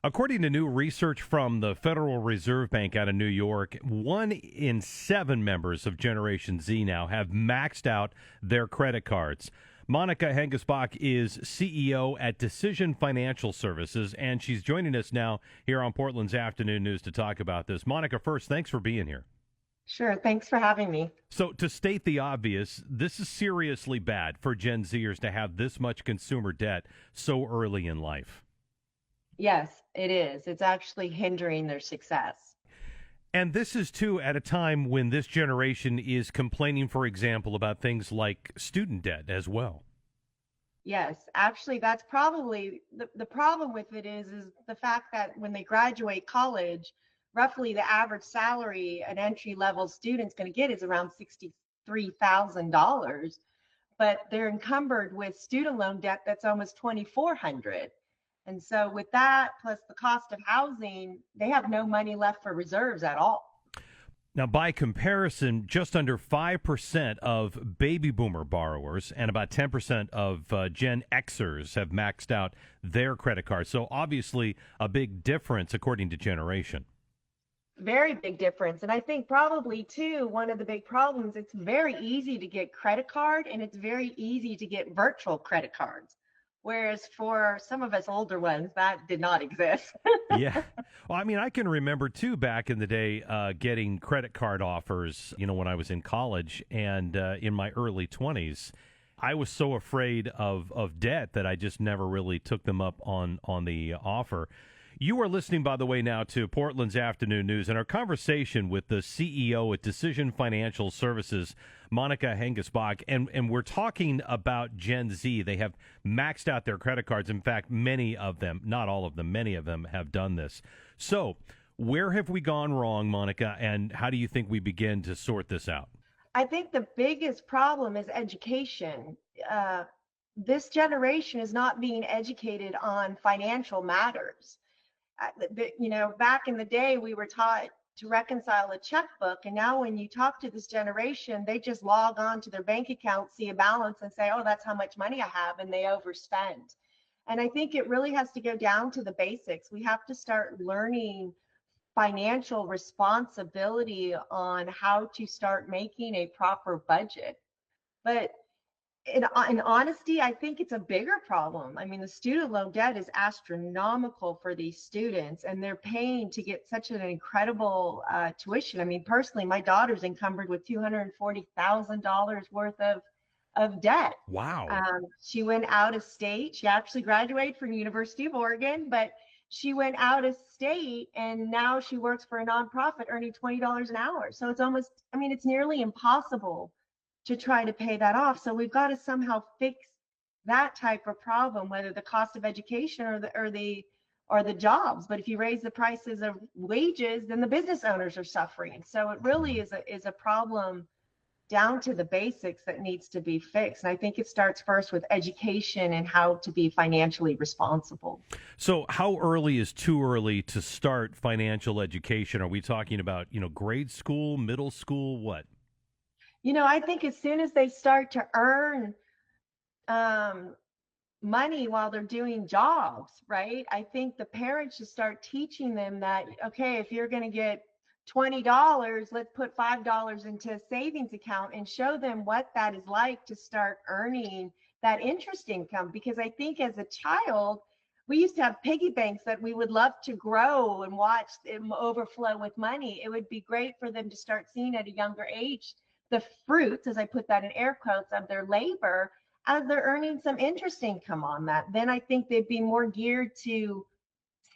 According to new research from the Federal Reserve Bank out of New York, 1 in 7 members of Generation Z now have maxed out their credit cards. Monika Hengesbach is CEO at Decision Financial Services, and she's joining us now here on Portland's Afternoon News to talk about this. Monika, first, thanks for being here. Sure. Thanks for having me. So, to state the obvious, this is seriously bad for Gen Zers to have this much consumer debt so early in life. Yes, it is. It's actually hindering their success. And this is, too, at a time when this generation is complaining, for example, about things like student debt as well. Yes, actually, that's probably the problem with it is the fact that when they graduate college, roughly the average salary an entry-level student's going to get is around $63,000, but they're encumbered with student loan debt that's almost $2,400. And so with that, plus the cost of housing, they have no money left for reserves at all. Now, by comparison, just under 5% of baby boomer borrowers and about 10% of Gen Xers have maxed out their credit cards. So obviously a big difference according to generation. Very big difference. And I think probably, too, one of the big problems, it's very easy to get credit card and it's very easy to get virtual credit cards. Whereas for some of us older ones, that did not exist. Yeah. Well, I mean, I can remember, too, back in the day, getting credit card offers, when I was in college and in my early 20s. I was so afraid of debt that I just never really took them up on the offer. You are listening, by the way, now to Portland's Afternoon News and our conversation with the CEO at Decision Financial Services, Monika Hengesbach, and we're talking about Gen Z. They have maxed out their credit cards. In fact, many of them, not all of them, many of them have done this. So where have we gone wrong, Monika, and how do you think we begin to sort this out? I think the biggest problem is education. This generation is not being educated on financial matters. Back in the day, we were taught to reconcile a checkbook. And now when you talk to this generation, they just log on to their bank account, see a balance and say, oh, that's how much money I have. And they overspend. And I think it really has to go down to the basics. We have to start learning financial responsibility on how to start making a proper budget. But in honesty, I think it's a bigger problem. I mean, the student loan debt is astronomical for these students, and they're paying to get such an incredible tuition. I mean, personally, my daughter's encumbered with $240,000 worth of debt. Wow. She went out of state. She actually graduated from the University of Oregon, but she went out of state, and now she works for a nonprofit earning $20 an hour. So it's nearly impossible to try to pay that off. So we've got to somehow fix that type of problem, whether the cost of education or the jobs. But if you raise the prices of wages, then the business owners are suffering. So it really is a problem down to the basics that needs to be fixed. And I think it starts first with education and how to be financially responsible. So how early is too early to start financial education? Are we talking about, grade school, middle school, what? I think as soon as they start to earn money while they're doing jobs, right? I think the parents should start teaching them that, okay, if you're going to get $20, let's put $5 into a savings account and show them what that is like to start earning that interest income. Because I think as a child, we used to have piggy banks that we would love to grow and watch them overflow with money. It would be great for them to start seeing at a younger age the fruits, as I put that in air quotes, of their labor as they're earning some interest income on that. Then I think they'd be more geared to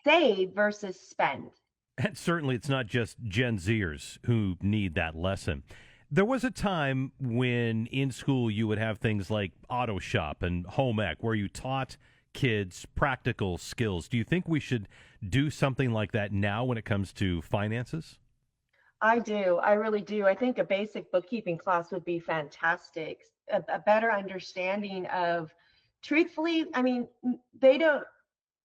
save versus spend. And certainly it's not just Gen Zers who need that lesson. There was a time when in school you would have things like auto shop and home ec where you taught kids practical skills. Do you think we should do something like that now when it comes to finances? I do. I really do. I think a basic bookkeeping class would be fantastic. A better understanding of, truthfully,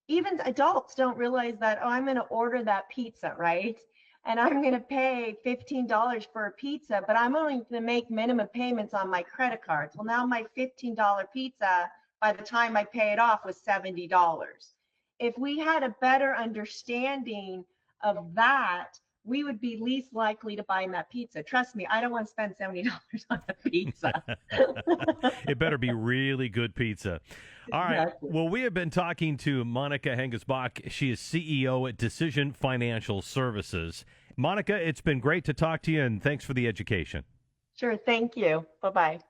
even adults don't realize that, oh, I'm going to order that pizza, right? And I'm going to pay $15 for a pizza, but I'm only going to make minimum payments on my credit cards. Well, now my $15 pizza, by the time I pay it off, was $70. if we had a better understanding of that, we would be least likely to buying that pizza. Trust me, I don't want to spend $70 on a pizza. It better be really good pizza. All right. Exactly. Well, we have been talking to Monika Hengesbach. She is CEO at Decision Financial Services. Monika, it's been great to talk to you, and thanks for the education. Sure. Thank you. Bye-bye.